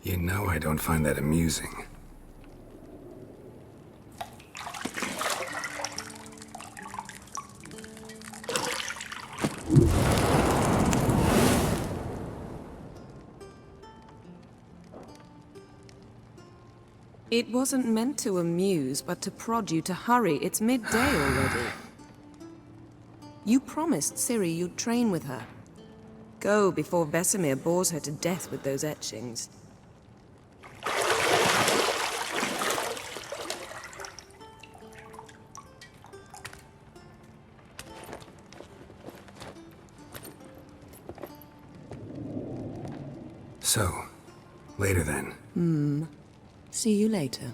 You know I don't find that amusing. It wasn't meant to amuse, but to prod you to hurry. It's midday already. You promised Ciri you'd train with her. Go before Vesemir bores her to death with those etchings. So, later then. See you later.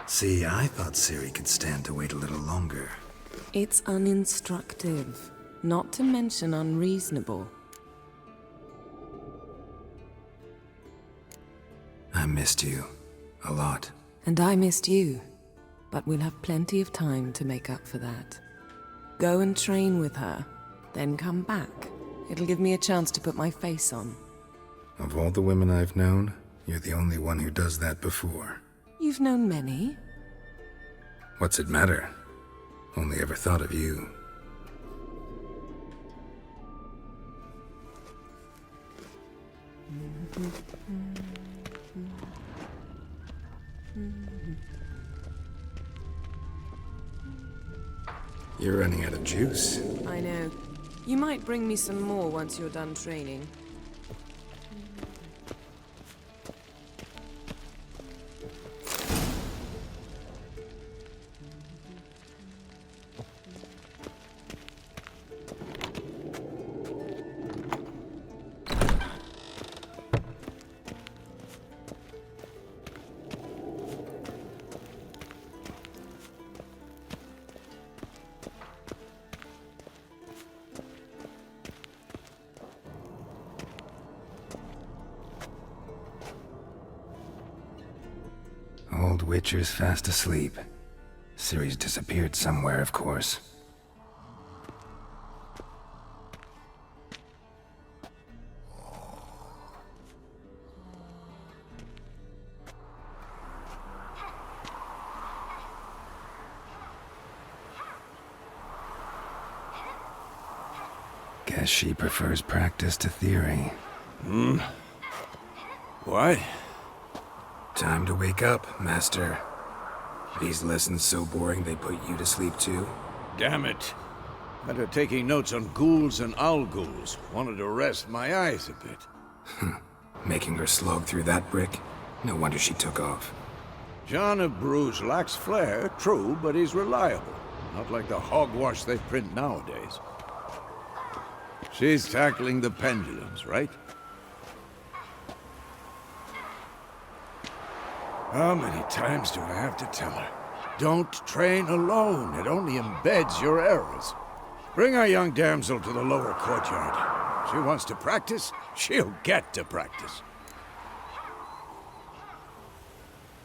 See, I thought Ciri could stand to wait a little longer. It's uninstructive, not to mention unreasonable. I missed you. A lot. And I missed you. But we'll have plenty of time to make up for that. Go and train with her, then come back. It'll give me a chance to put my face on. Of all the women I've known, you're the only one who does that before. You've known many. What's it matter? Only ever thought of you. You're running out of juice. I know. You might bring me some more once you're done training. Old Witcher's fast asleep. Ciri's disappeared somewhere, of course. Guess she prefers practice to theory. What? Time to wake up, Master. These lessons so boring they put you to sleep too? Damn it. Had her taking notes on ghouls and owl ghouls. Wanted to rest my eyes a bit. Making her slog through that brick? No wonder she took off. John of Bruges lacks flair, true, but he's reliable. Not like the hogwash they print nowadays. She's tackling the pendulums, right? How many times do I have to tell her? Don't train alone. It only embeds your errors. Bring our young damsel to the lower courtyard. She wants to practice, she'll get to practice.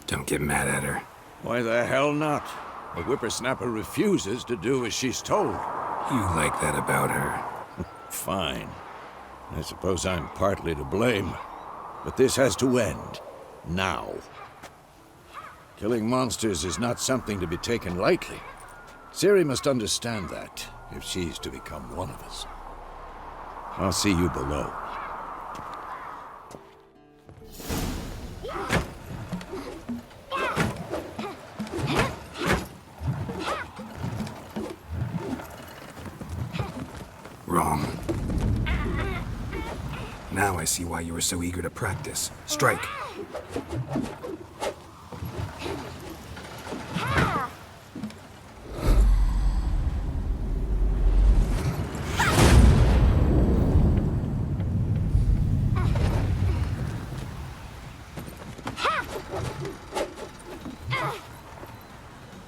Don't get mad at her. Why the hell not? The whippersnapper refuses to do as she's told. You like that about her. Fine. I suppose I'm partly to blame, but this has to end. Now. Killing monsters is not something to be taken lightly. Ciri must understand that, if she's to become one of us. I'll see you below. Wrong. Now I see why you were so eager to practice. Strike.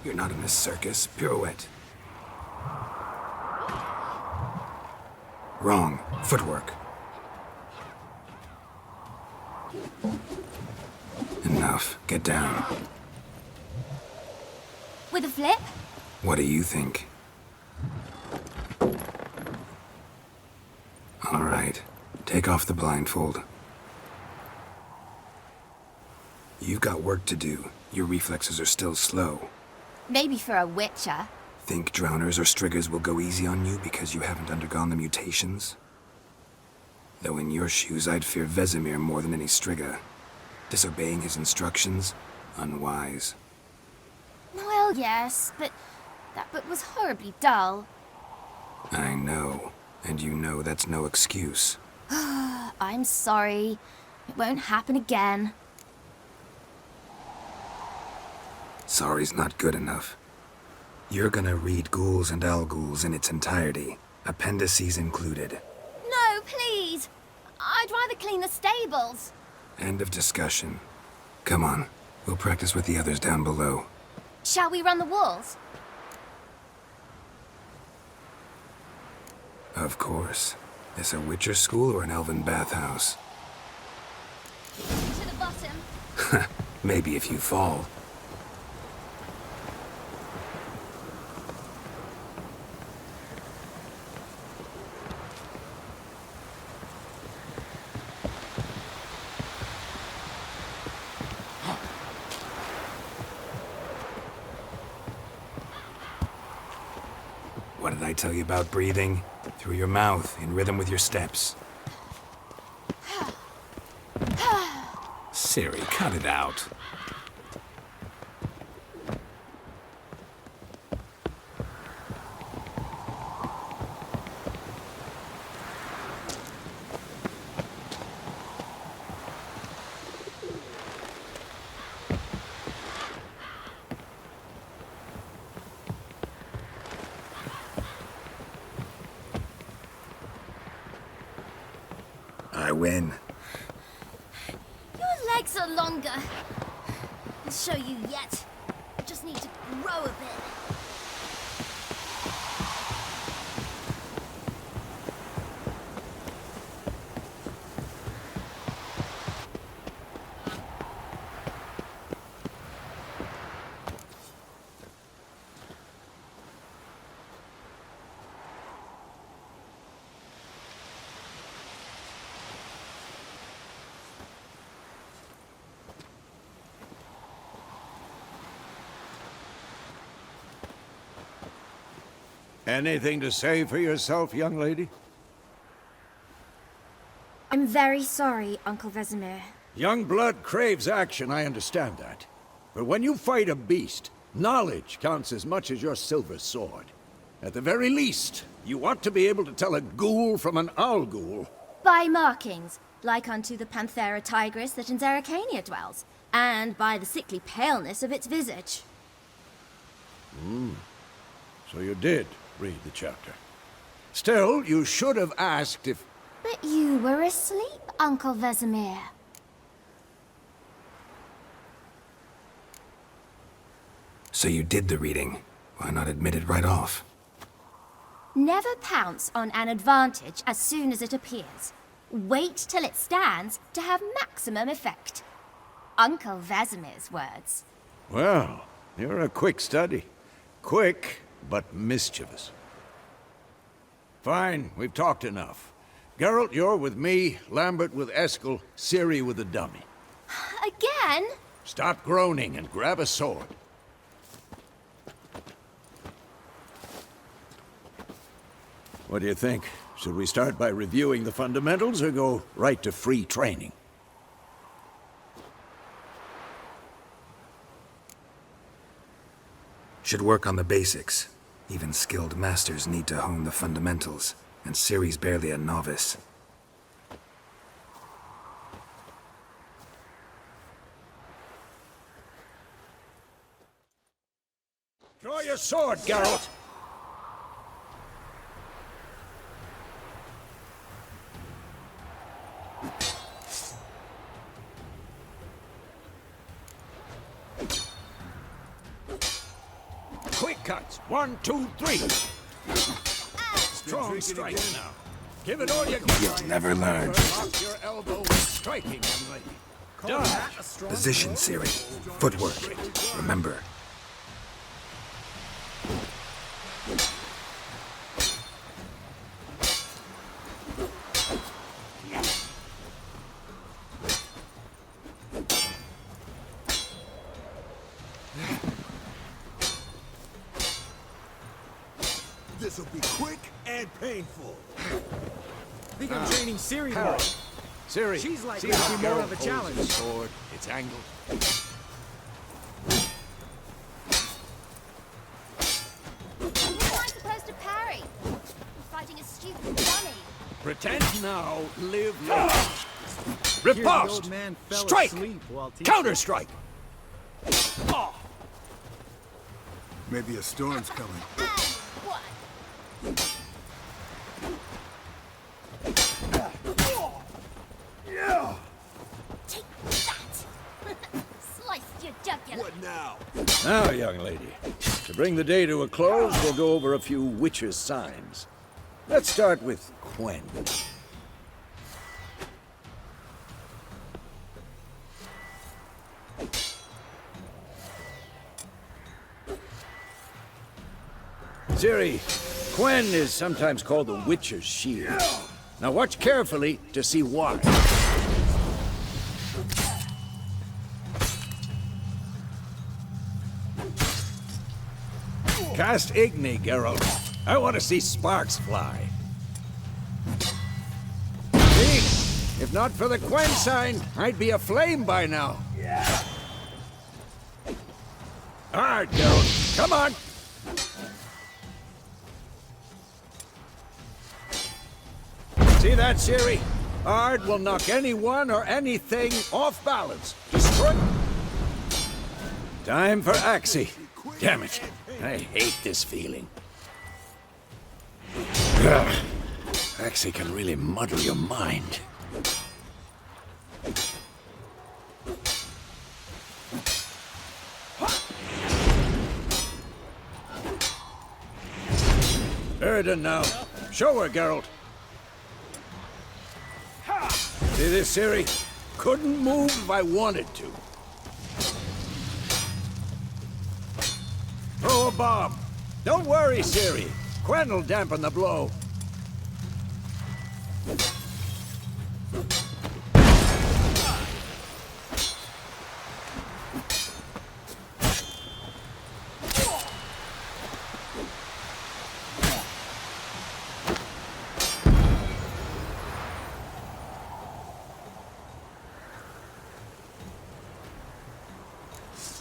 You're not in this circus. Pirouette. Wrong. Footwork. Enough. Get down. With a flip? What do you think? All right. Take off the blindfold. You've got work to do. Your reflexes are still slow. Maybe for a witcher. Think drowners or striggers will go easy on you because you haven't undergone the mutations? Though in your shoes, I'd fear Vesemir more than any strigger. Disobeying his instructions? Unwise. Well, yes, but that book was horribly dull. I know. And you know that's no excuse. I'm sorry. It won't happen again. Sorry's not good enough. You're gonna read Ghouls and Al-Ghouls in its entirety, appendices included. No, please! I'd rather clean the stables. End of discussion. Come on, we'll practice with the others down below. Shall we run the walls? Of course. This a Witcher school or an elven bathhouse? To the bottom. Maybe if you fall. What did I tell you about breathing? Through your mouth, in rhythm with your steps. Ciri, cut it out. I win. Your legs are longer. I'll show you yet. I just need to grow a bit. Anything to say for yourself, young lady? I'm very sorry, Uncle Vesemir. Young blood craves action, I understand that. But when you fight a beast, knowledge counts as much as your silver sword. At the very least, you ought to be able to tell a ghoul from an owl-ghoul. By markings, like unto the Panthera tigris that in Zerrikania dwells, and by the sickly paleness of its visage. So you did read the chapter. Still, you should have asked if... But you were asleep, Uncle Vesemir. So you did the reading. Why not admit it right off? Never pounce on an advantage as soon as it appears. Wait till it stands to have maximum effect. Uncle Vesemir's words. Well, you're a quick study. Quick, but mischievous. Fine, we've talked enough. Geralt, you're with me, Lambert with Eskel, Ciri with the dummy. Again? Stop groaning and grab a sword. What do you think? Should we start by reviewing the fundamentals or go right to free training? Should work on the basics. Even skilled masters need to hone the fundamentals, and Ciri's barely a novice. Draw your sword, Geralt! Quick cuts. 1, 2, 3. Strong strike now. Give it all you got. You'll never learn. Lock your elbow when striking, young lady. Done. Position, Ciri. Footwork. Remember. This'll be quick and painful. I think I'm training Ciri more. Ciri, She's like see to how be more Geralt of a holds challenge. his sword. It's angled. How am I supposed to parry? I'm fighting a stupid dummy. Pretend now, live long. Here the Riposte! old man fell Strike! asleep while teaching. Counter-strike! Oh. Maybe a storm's coming. And what? Take that! Sliced your jugular. What now? Now, young lady, to bring the day to a close, we'll go over a few witches' signs. Let's start with Quen. Ciri, Quen is sometimes called the Witcher's Shield. Now watch carefully to see why. Cast Igni, Geralt. I want to see sparks fly. See? If not for the Quen sign, I'd be aflame by now. All right, Geralt. Come on. See that, Ciri? Ard will knock anyone or anything off balance. Destroy. Time for Axie. Damn it. I hate this feeling. Ugh. Axie can really muddle your mind. Erden now. Show her, Geralt. See this, Ciri? Couldn't move if I wanted to. Throw a bomb. Don't worry, Ciri. Quen will dampen the blow.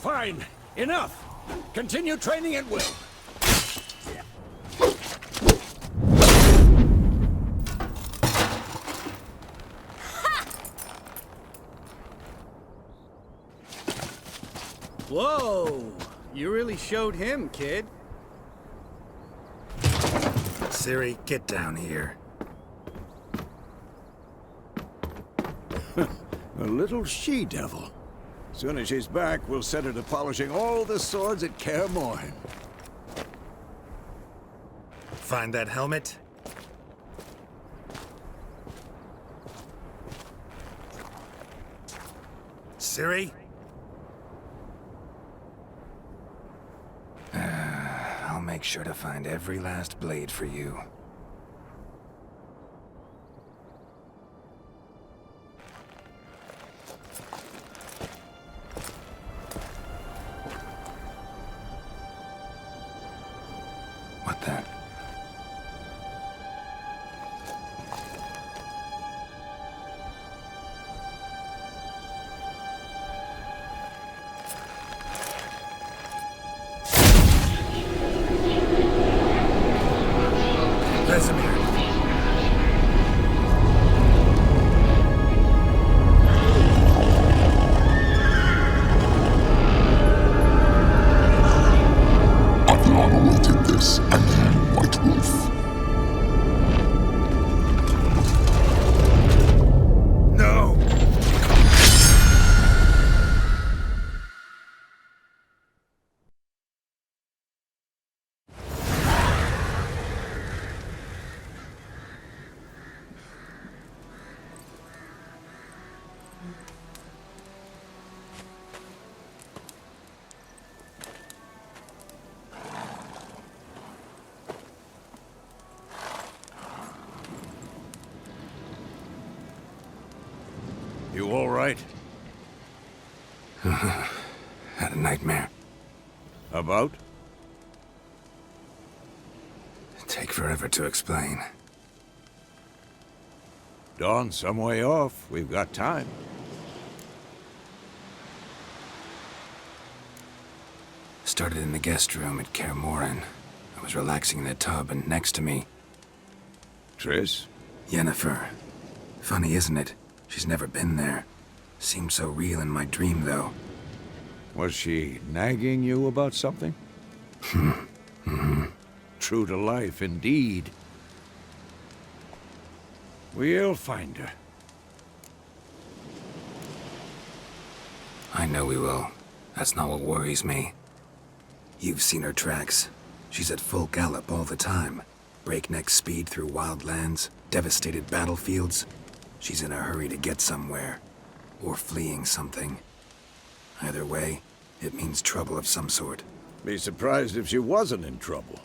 Fine. Enough. Continue training at will. Whoa! You really showed him, kid. Ciri, get down here. A little she-devil. Soon as she's back, we'll set her to polishing all the swords at Kaer Morhen. Find that helmet? Ciri? I'll make sure to find every last blade for you. You all right? Had a nightmare. About? Take forever to explain. Dawn's some way off. We've got time. Started in the guest room at Kaer Morhen. I was relaxing in the tub, and next to me, Triss? Yennefer. Funny, isn't it? She's never been there. Seemed so real in my dream, though. Was she nagging you about something? True to life, indeed. We'll find her. I know we will. That's not what worries me. You've seen her tracks. She's at full gallop all the time. Breakneck speed through wild lands, devastated battlefields. She's in a hurry to get somewhere. Or fleeing something. Either way, it means trouble of some sort. Be surprised if she wasn't in trouble.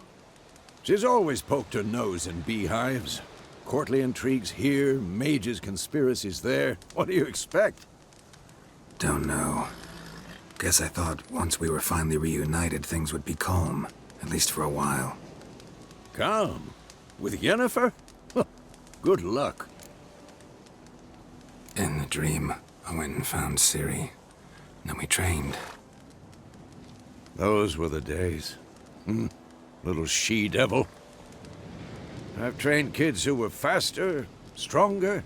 She's always poked her nose in beehives. Courtly intrigues here, mages' conspiracies there. What do you expect? Don't know. Guess I thought once we were finally reunited, things would be calm. At least for a while. Calm? With Yennefer? Good luck. In the dream, I went and found Ciri. Then we trained. Those were the days. Little she-devil. I've trained kids who were faster, stronger,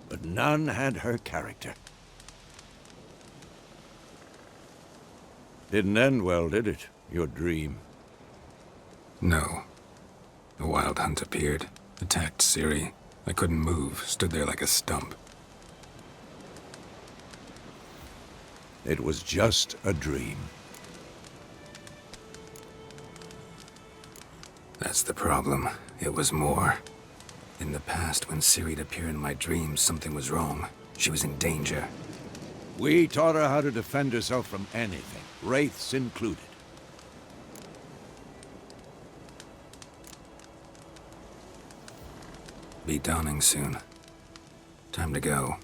but none had her character. Didn't end well, did it? Your dream? No. The Wild Hunt appeared, attacked Ciri. I couldn't move, stood there like a stump. It was just a dream. That's the problem. It was more. In the past, when Ciri'd appear in my dreams, something was wrong. She was in danger. We taught her how to defend herself from anything, wraiths included. Be dawning soon. Time to go.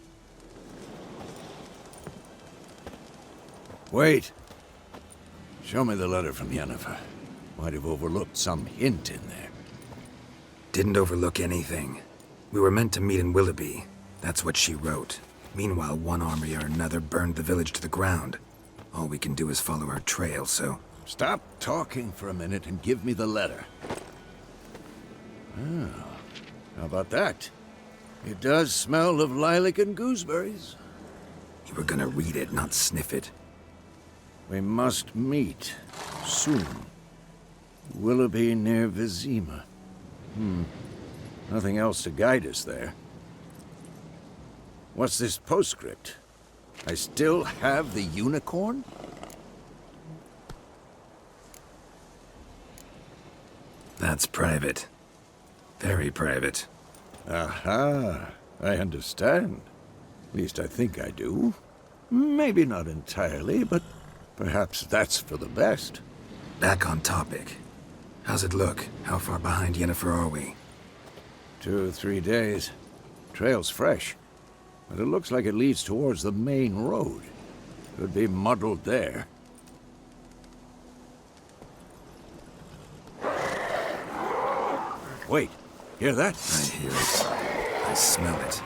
Wait. Show me the letter from Yennefer. Might have overlooked some hint in there. Didn't overlook anything. We were meant to meet in Willoughby. That's what she wrote. Meanwhile, one army or another burned the village to the ground. All we can do is follow her trail, so... Stop talking for a minute and give me the letter. Ah, how about that? It does smell of lilac and gooseberries. You were gonna read it, not sniff it. We must meet. Soon. Willoughby near Vizima. Nothing else to guide us there. What's this postscript? I still have the unicorn? That's private. Very private. Aha, I understand. At least I think I do. Maybe not entirely, but perhaps that's for the best. Back on topic. How's it look? How far behind Yennefer are we? 2 or 3 days. Trail's fresh, but it looks like it leads towards the main road. Could be muddled there. Wait, hear that? I hear it. I smell it.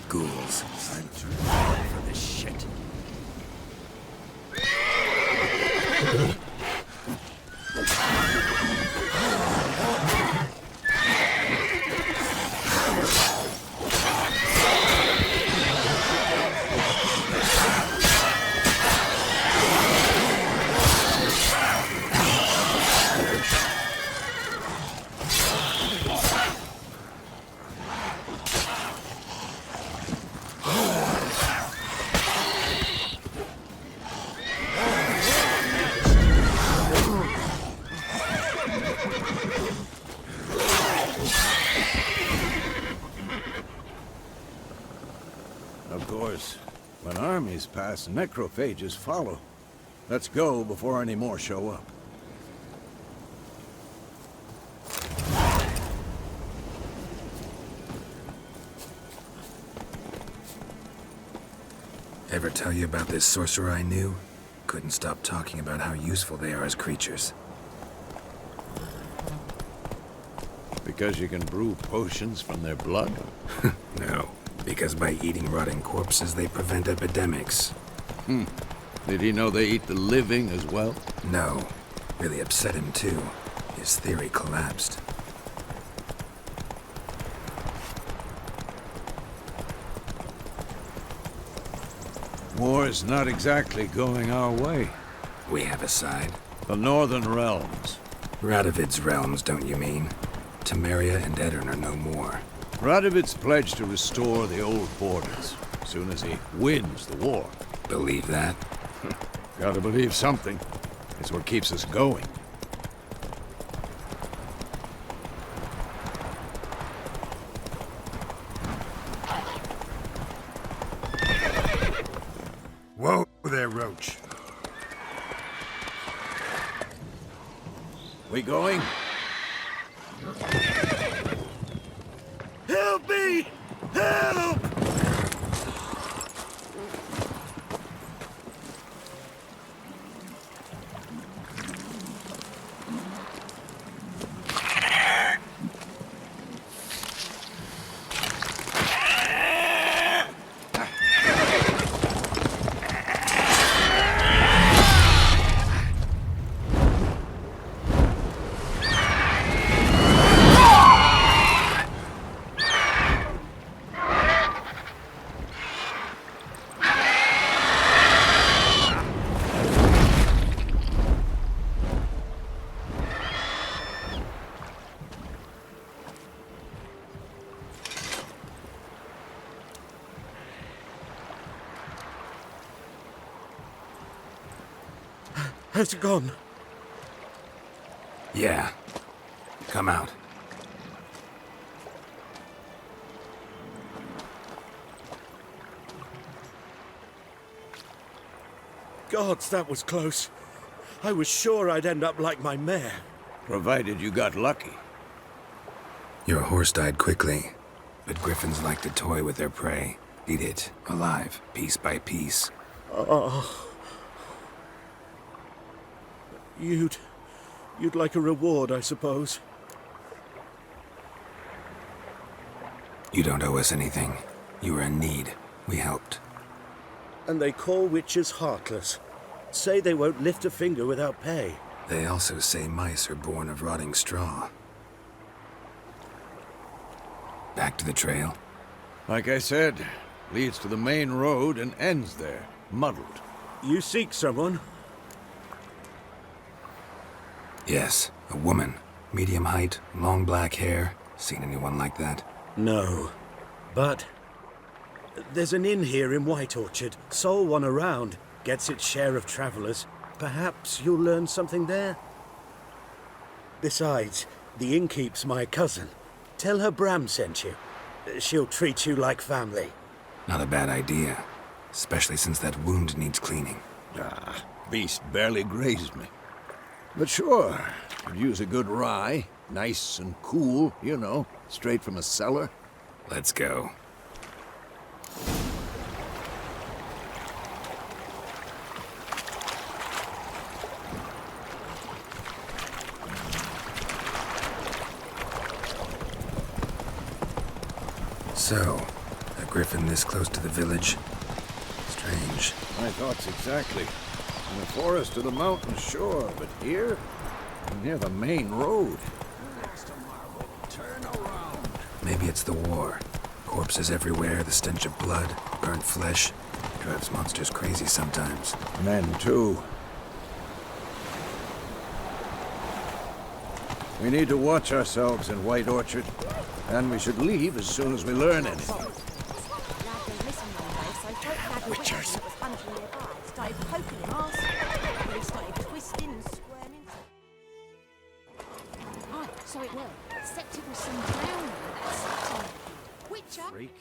Ghouls. I'm too hard for this shit. Of course, when armies pass, necrophages follow. Let's go before any more show up. Ever tell you about this sorcerer I knew? Couldn't stop talking about how useful they are as creatures. Because you can brew potions from their blood? No, because by eating rotting corpses, they prevent epidemics. Did he know they eat the living as well? No. Really upset him, too. His theory collapsed. War's not exactly going our way. We have a side. The Northern Realms. Radovid's realms, don't you mean? Temeria and Edirn are no more. Radovid's pledged to restore the old borders, as soon as he wins the war. Believe that? Gotta believe something. It's what keeps us going. Whoa there, Roach. We going? Help me! Help! Has it gone? Yeah. Come out. Gods, that was close. I was sure I'd end up like my mare. Provided you got lucky. Your horse died quickly, but griffins like to toy with their prey. Eat it, alive, piece by piece. You'd like a reward, I suppose. You don't owe us anything. You were in need. We helped. And they call witches heartless. Say they won't lift a finger without pay. They also say mice are born of rotting straw. Back to the trail? Like I said, leads to the main road and ends there, muddled. You seek someone? Yes, a woman. Medium height, long black hair. Seen anyone like that? No. But there's an inn here in White Orchard. Sole one around. Gets its share of travelers. Perhaps you'll learn something there? Besides, the innkeep's my cousin. Tell her Bram sent you. She'll treat you like family. Not a bad idea. Especially since that wound needs cleaning. Ah, beast barely grazed me. But sure, could use a good rye. Nice and cool, you know, straight from a cellar. Let's go. So, a griffin this close to the village? Strange. My thoughts exactly. In the forest or the mountain, sure, but here? Near the main road. Turn around. Maybe it's the war. Corpses everywhere, the stench of blood, burnt flesh. Drives monsters crazy sometimes. Men, too. We need to watch ourselves in White Orchard, and we should leave as soon as we learn anything. Witchers. So it will. Septic was some drowning. That's Witcher. Freak.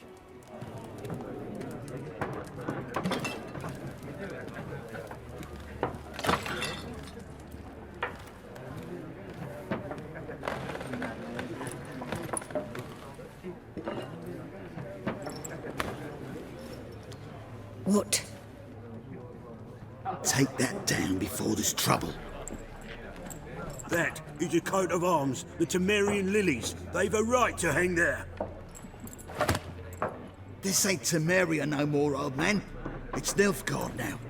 What take that down before there's trouble. That is a coat of arms, the Temerian lilies. They've a right to hang there. This ain't Temeria no more, old man. It's Nilfgaard now.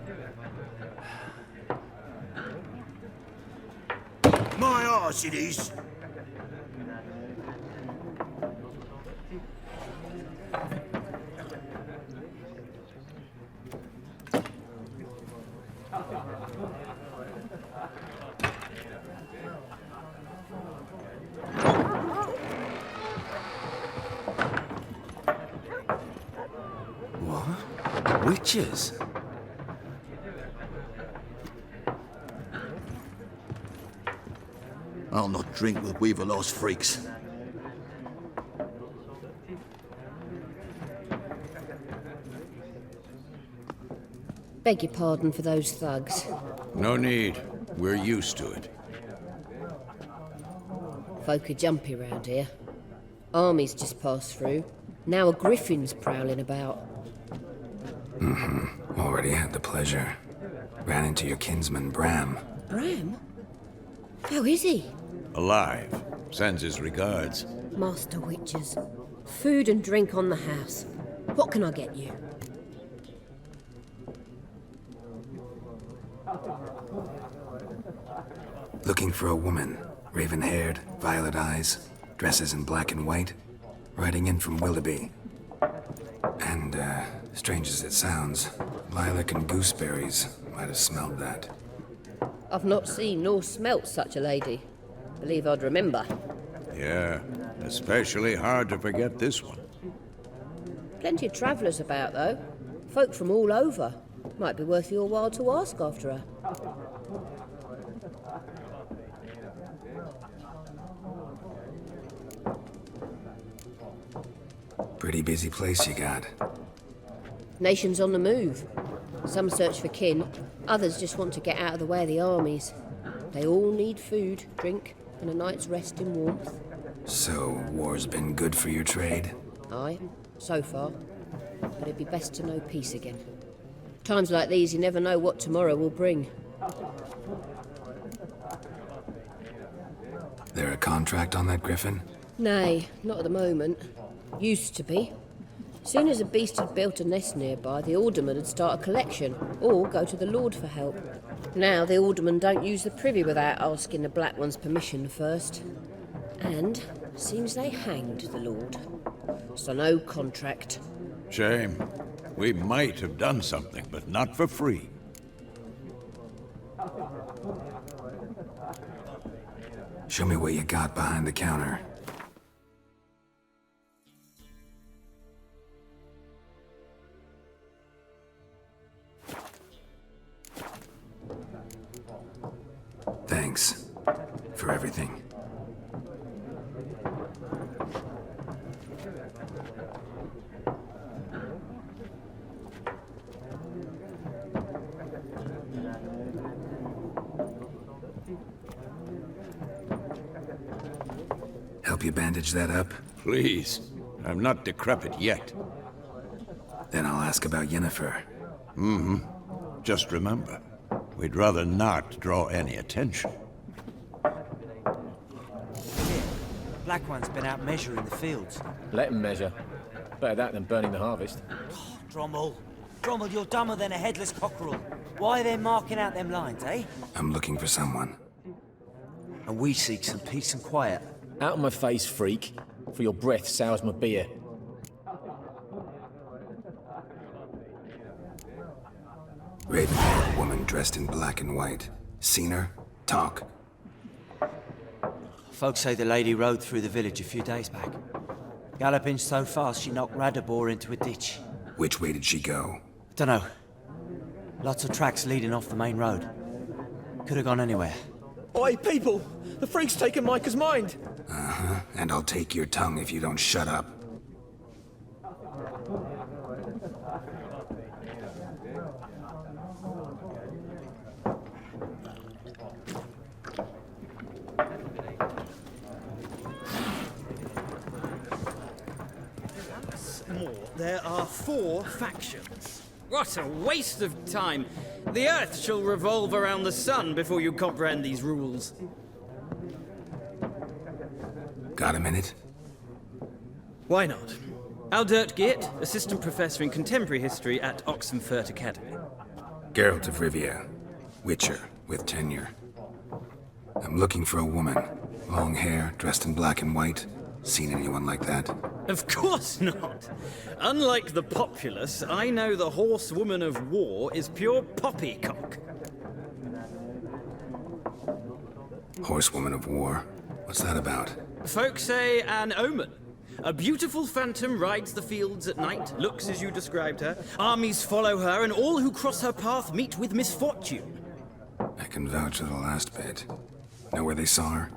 My arse it is. What? Witches? I'll not drink with Weaver-lost freaks. Beg your pardon for those thugs. No need. We're used to it. Folk are jumpy round here. Armies just passed through. Now a griffin's prowling about. Already had the pleasure. Ran into your kinsman, Bram. Bram? How is he? Alive. Sends his regards. Master Witches. Food and drink on the house. What can I get you? Looking for a woman. Raven-haired, violet eyes, dresses in black and white. Riding in from Willoughby. And, strange as it sounds, lilac and gooseberries might have smelled that. I've not seen nor smelt such a lady. Believe I'd remember. Yeah, especially hard to forget this one. Plenty of travellers about, though. Folk from all over. Might be worth your while to ask after her. Pretty busy place you got. Nations on the move. Some search for kin, others just want to get out of the way of the armies. They all need food, drink, and a night's rest in warmth. So, war's been good for your trade? Aye, so far. But it'd be best to know peace again. Times like these, you never know what tomorrow will bring. There a contract on that griffin? Nay, not at the moment. Used to be. Soon as a beast had built a nest nearby, the alderman would start a collection, or go to the Lord for help. Now the aldermen don't use the privy without asking the Black One's permission first. And seems they hanged the Lord. So no contract. Shame. We might have done something, but not for free. Show me what you got behind the counter. Thanks for everything. Help you bandage that up? Please. I'm not decrepit yet. Then I'll ask about Yennefer. Just remember, we'd rather not draw any attention. Black One's been out measuring the fields. Let him measure. Better that than burning the harvest. Drommel, you're dumber than a headless cockerel. Why are they marking out them lines, eh? I'm looking for someone. And we seek some peace and quiet. Out of my face, freak. For your breath sours my beer. Raven-haired woman dressed in black and white. Seen her? Talk. Folks say the lady rode through the village a few days back. Galloping so fast she knocked Radabor into a ditch. Which way did she go? Dunno. Lots of tracks leading off the main road. Could have gone anywhere. Oi, people! The freak's taken Micah's mind! Uh-huh. And I'll take your tongue if you don't shut up. There are 4 factions. What a waste of time! The Earth shall revolve around the sun before you comprehend these rules. Got a minute? Why not? Aldert Geert, Assistant Professor in Contemporary History at Oxenfurt Academy. Geralt of Rivia. Witcher, with tenure. I'm looking for a woman. Long hair, dressed in black and white. Seen anyone like that? Of course not! Unlike the populace, I know the horsewoman of war is pure poppycock. Horsewoman of war? What's that about? Folk say an omen. A beautiful phantom rides the fields at night, looks as you described her. Armies follow her, and all who cross her path meet with misfortune. I can vouch for the last bit. Know where they saw her?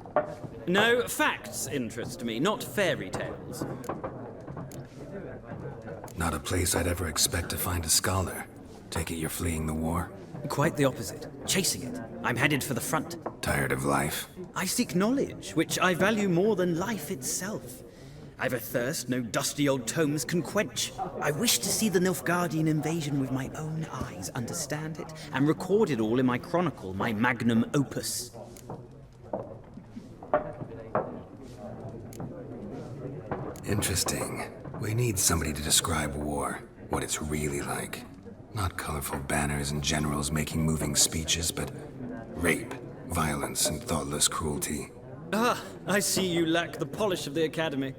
No, facts interest me, not fairy tales. Not a place I'd ever expect to find a scholar. Take it you're fleeing the war? Quite the opposite. Chasing it. I'm headed for the front. Tired of life? I seek knowledge, which I value more than life itself. I've a thirst no dusty old tomes can quench. I wish to see the Nilfgaardian invasion with my own eyes, understand it, and record it all in my chronicle, my magnum opus. Interesting. We need somebody to describe war, what it's really like. Not colorful banners and generals making moving speeches, but rape, violence, and thoughtless cruelty. Ah, I see you lack the polish of the Academy.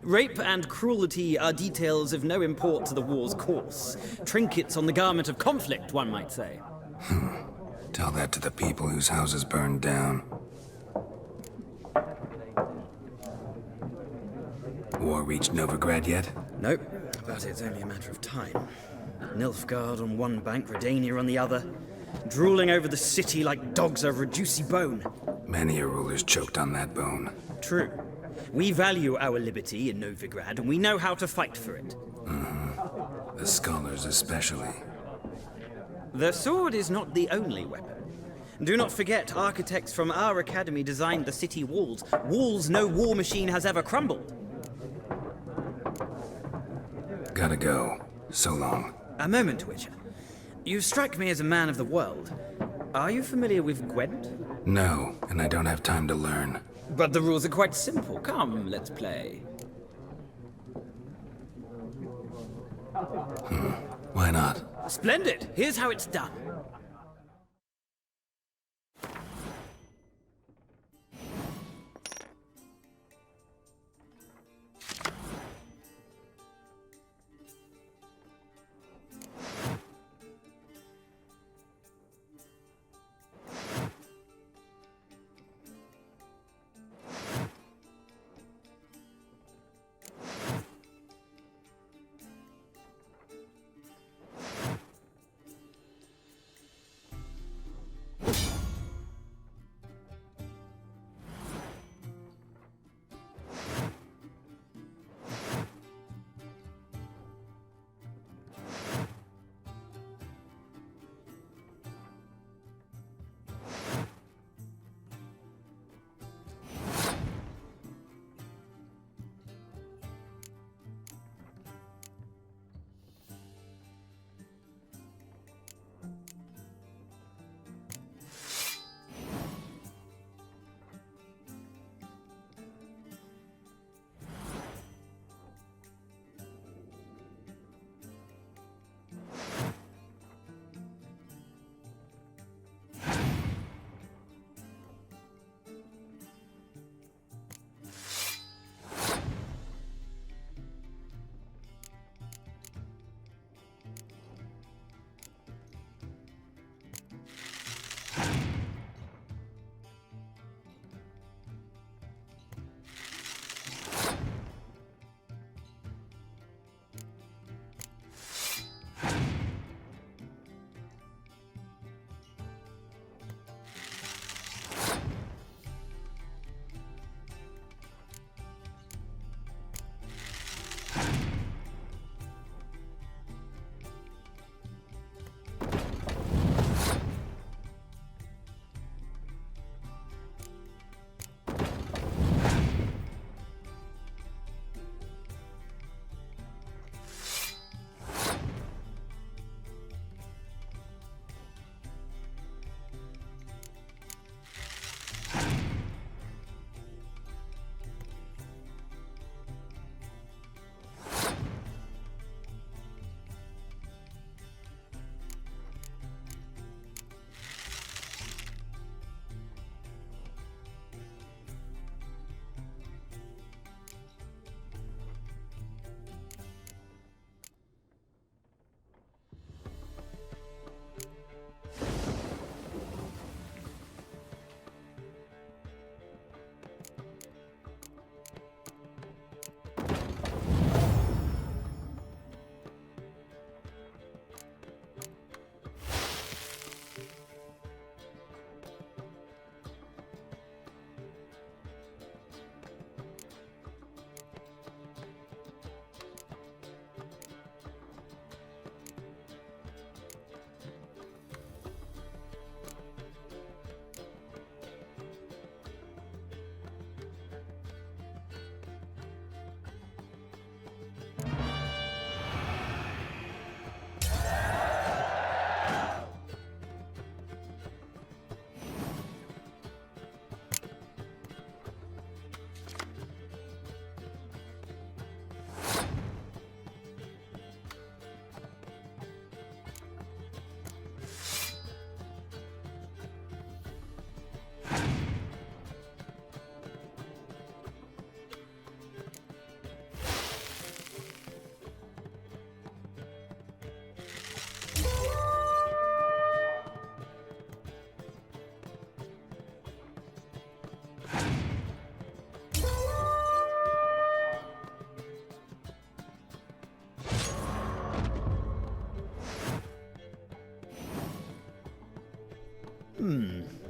Rape and cruelty are details of no import to the war's course. Trinkets on the garment of conflict, one might say. Tell that to the people whose houses burned down. War reached Novigrad yet? Nope, but it's only a matter of time. Nilfgaard on one bank, Redania on the other, drooling over the city like dogs over a juicy bone. Many a ruler's choked on that bone. True. We value our liberty in Novigrad, and we know how to fight for it. The scholars especially. The sword is not the only weapon. Do not forget, architects from our academy designed the city walls. Walls no war machine has ever crumbled. Gotta go. So long. A moment, Witcher. You strike me as a man of the world. Are you familiar with Gwent? No, and I don't have time to learn. But the rules are quite simple. Come, let's play. Why not? Splendid! Here's how it's done.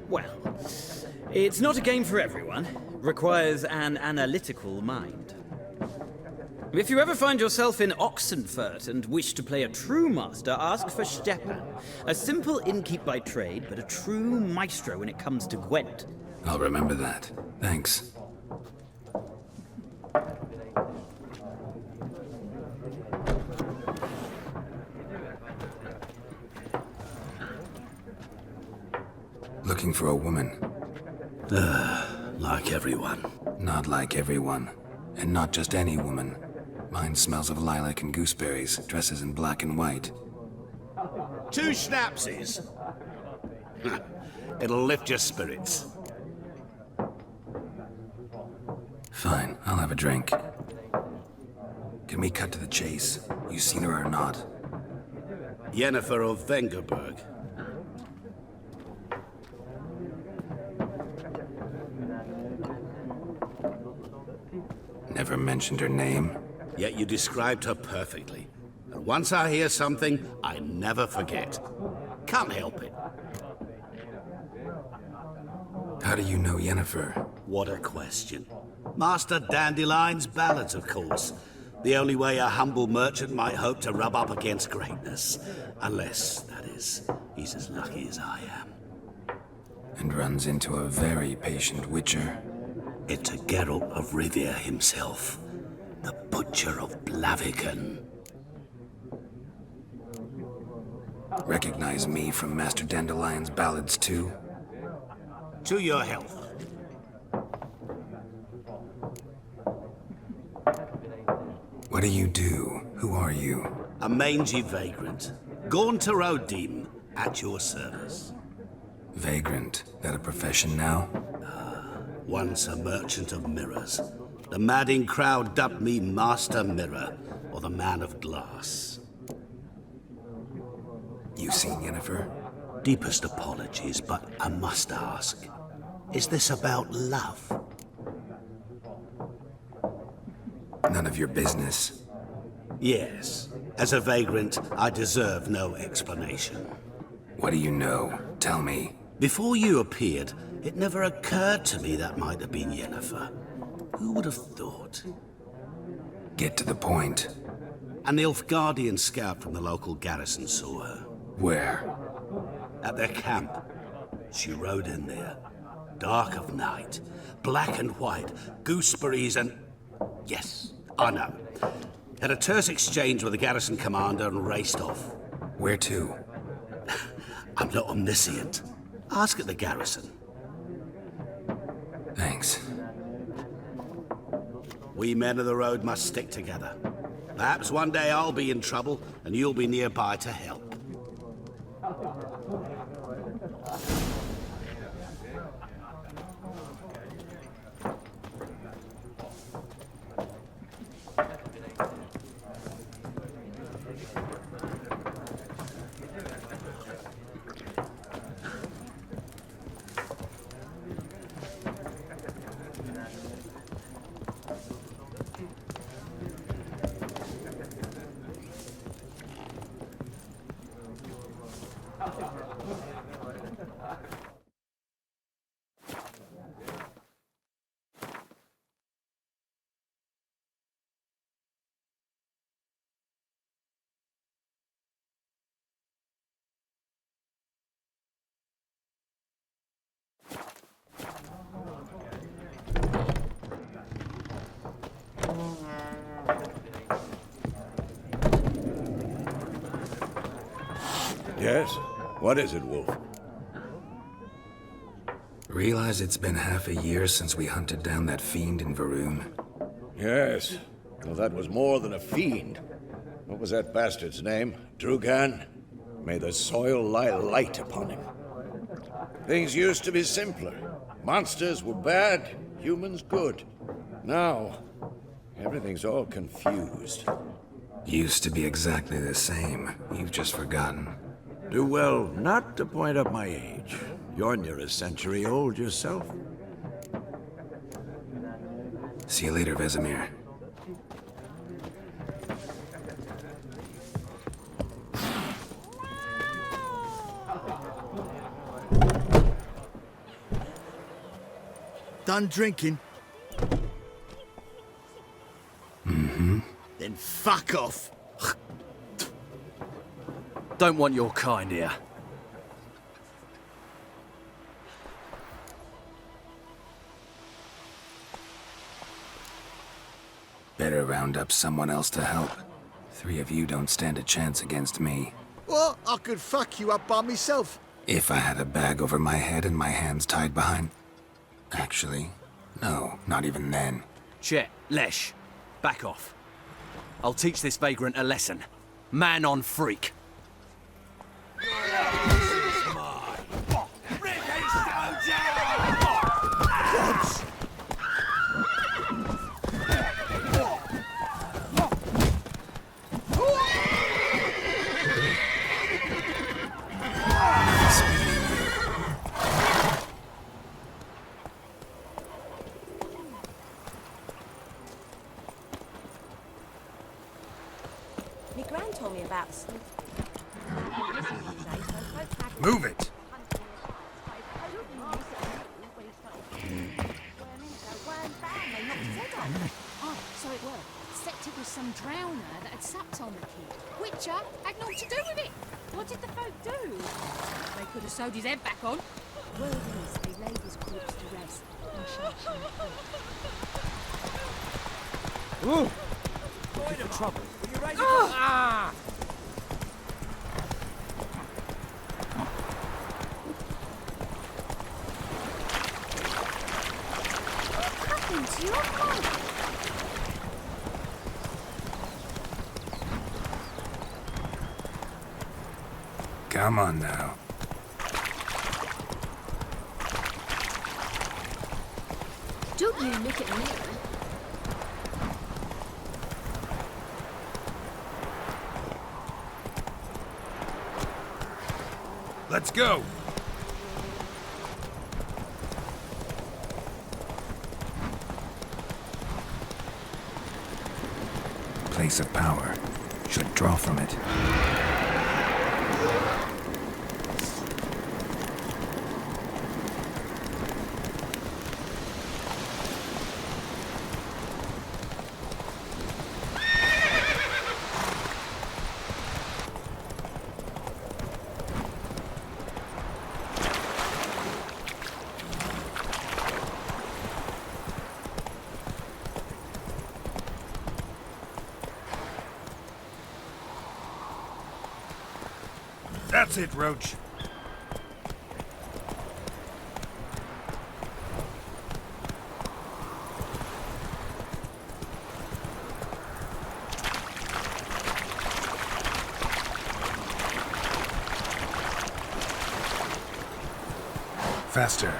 Well, it's not a game for everyone. Requires an analytical mind. If you ever find yourself in Oxenfurt and wish to play a true master, ask for Stepan. A simple innkeep by trade, but a true maestro when it comes to Gwent. I'll remember that. Thanks. Looking for a woman. Like everyone. Not like everyone. And not just any woman. Mine smells of lilac and gooseberries, dresses in black and white. 2 schnapsies. It'll lift your spirits. Fine, I'll have a drink. Can we cut to the chase? You seen her or not? Yennefer of Vengerberg. Never mentioned her name? Yet you described her perfectly. And once I hear something, I never forget. Can't help it. How do you know Yennefer? What a question. Master Dandelion's ballads, of course. The only way a humble merchant might hope to rub up against greatness. Unless, that is, he's as lucky as I am. And runs into a very patient witcher. It's a Geralt of Rivia himself. The Butcher of Blaviken. Recognize me from Master Dandelion's ballads too? To your health. What do you do? Who are you? A mangy vagrant. Gaunter Odim, at your service. Vagrant. That a profession now? Once a merchant of mirrors. The madding crowd dubbed me Master Mirror, or the Man of Glass. You seen Yennefer? Deepest apologies, but I must ask. Is this about love? None of your business. Yes. As a vagrant, I deserve no explanation. What do you know? Tell me. Before you appeared, it never occurred to me that might have been Yennefer. Who would have thought? Get to the point. An Nilfgaardian scout from the local garrison saw her. Where? At their camp. She rode in there. Dark of night. Black and white. Gooseberries and... Yes, I know. Had a terse exchange with the garrison commander and raced off. Where to? I'm not omniscient. Ask at the garrison. Thanks. We men of the road must stick together. Perhaps one day I'll be in trouble and you'll be nearby to help. Yes? What is it, Wolf? Realize it's been half a year since we hunted down that fiend in Varun? Yes. Well, that was more than a fiend. What was that bastard's name? Drugan? May the soil lie light upon him. Things used to be simpler. Monsters were bad, humans good. Now, everything's all confused. Used to be exactly the same. You've just forgotten. Do well not to point up my age. You're near a century old yourself. See you later, Vesemir. done drinking? Mm-hmm. Then fuck off. Don't want your kind here. Better round up someone else to help. 3 of you don't stand a chance against me. What? I could fuck you up by myself. If I had a bag over my head and my hands tied behind... Actually, no, not even then. Chet, Lesh, back off. I'll teach this vagrant a lesson. Man on freak. My gran told me about Move it! Oh, so it were. Except it was some drowner that had supped on the kid. Witcher had naught to do with it. What did the folk do? They could have sewed his head back on. Word is they laid his corpse to rest. Ooh! Point of trouble. Will you raise it? What happened to your mum? Come on now. Don't you look at me. Let's go! Place of power. Should draw from it. That's it, Roach. Faster.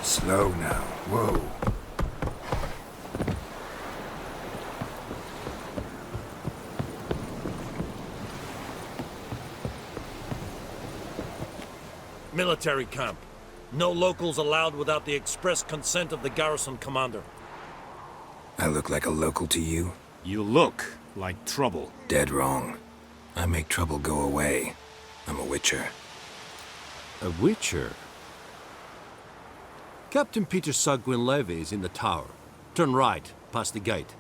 Slow now. Whoa. Military camp. No locals allowed without the express consent of the garrison commander. I look like a local to you? You look like trouble. Dead wrong. I make trouble go away. I'm a witcher. A witcher? Captain Peter Sagwin Levy is in the tower. Turn right, past the gate.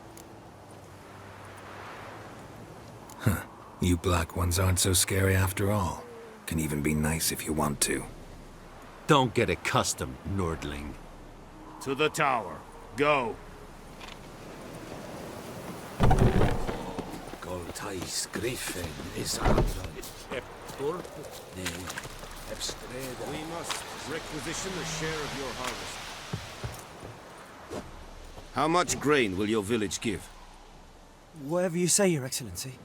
Huh. You black ones aren't so scary after all. Can even be nice if you want to. Don't get accustomed, Nordling. To the tower. Go. Goltais Griffin is We must requisition a share of your harvest. How much grain will your village give? Whatever you say, Your Excellency.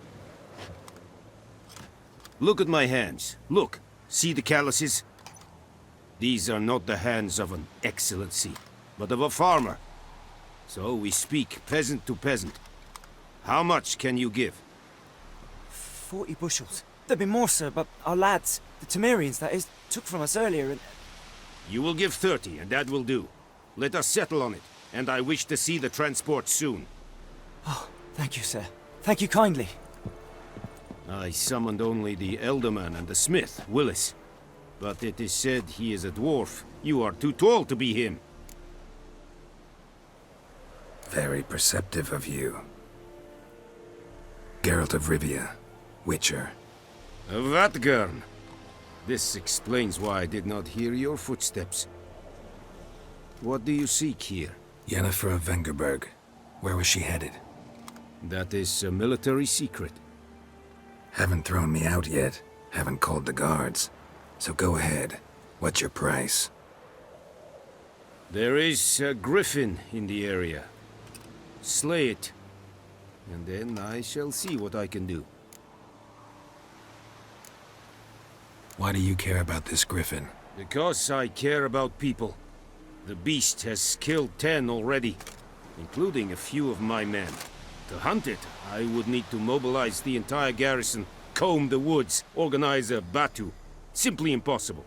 Look at my hands. Look. See the calluses? These are not the hands of an excellency, but of a farmer. So we speak peasant to peasant. How much can you give? 40 bushels. There'd be more, sir, but our lads, the Temerians, that is, took from us earlier and... You will give 30, and that will do. Let us settle on it, and I wish to see the transport soon. Oh, thank you, sir. Thank you kindly. I summoned only the Elderman and the smith, Willis. But it is said he is a dwarf. You are too tall to be him. Very perceptive of you. Geralt of Rivia, Witcher. Vatgern. This explains why I did not hear your footsteps. What do you seek here? Yennefer of Vengerberg. Where was she headed? That is a military secret. Haven't thrown me out yet. Haven't called the guards. So go ahead. What's your price? There is a griffin in the area. Slay it. And then I shall see what I can do. Why do you care about this griffin? Because I care about people. The beast has killed 10 already, including a few of my men. To hunt it, I would need to mobilize the entire garrison, comb the woods, organize a batu. Simply impossible.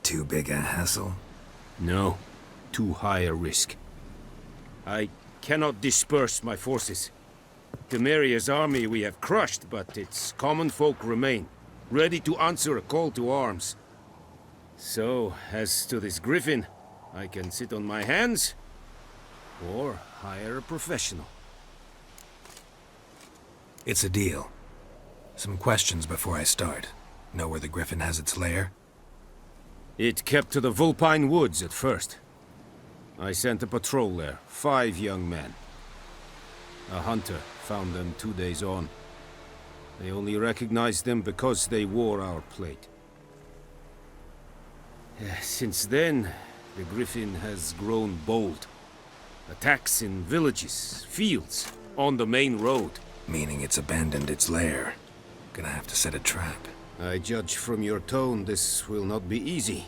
Too big a hassle? No, too high a risk. I cannot disperse my forces. Temeria's army we have crushed, but its common folk remain, ready to answer a call to arms. So, as to this griffin, I can sit on my hands, or hire a professional. It's a deal. Some questions before I start. Know where the griffin has its lair? It kept to the Vulpine Woods at first. I sent a patrol there, 5 young men. A hunter found them 2 days on. They only recognized them because they wore our plate. Since then, the griffin has grown bold. Attacks in villages, fields, on the main road. Meaning it's abandoned its lair. Gonna have to set a trap. I judge from your tone this will not be easy.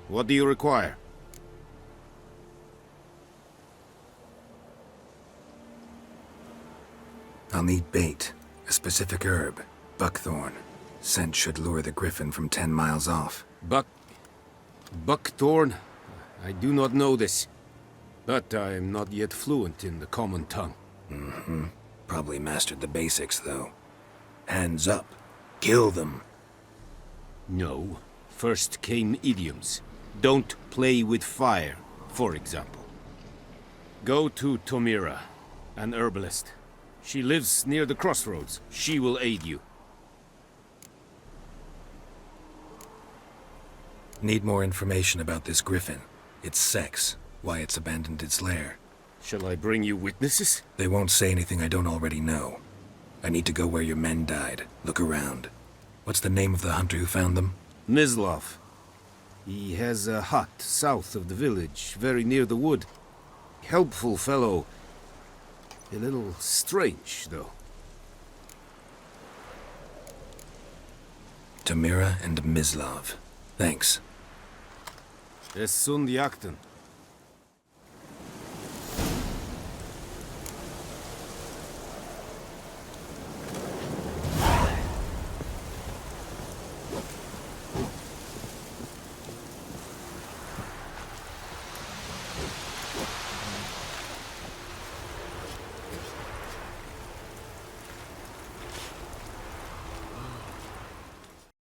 What do you require? I'll need bait. A specific herb. Buckthorn. Scent should lure the griffin from 10 miles off. Buckthorn? I do not know this. But I am not yet fluent in the common tongue. Mm-hmm. Probably mastered the basics, though. Hands up. Kill them. No. First came idioms. Don't play with fire, for example. Go to Tomira, an herbalist. She lives near the crossroads. She will aid you. Need more information about this griffin. Its sex. Why it's abandoned its lair. Shall I bring you witnesses? They won't say anything I don't already know. I need to go where your men died. Look around. What's the name of the hunter who found them? Mislav. He has a hut south of the village, very near the wood. Helpful fellow. A little strange, though. Tamira and Mislav. Thanks. Es sunt Jagden.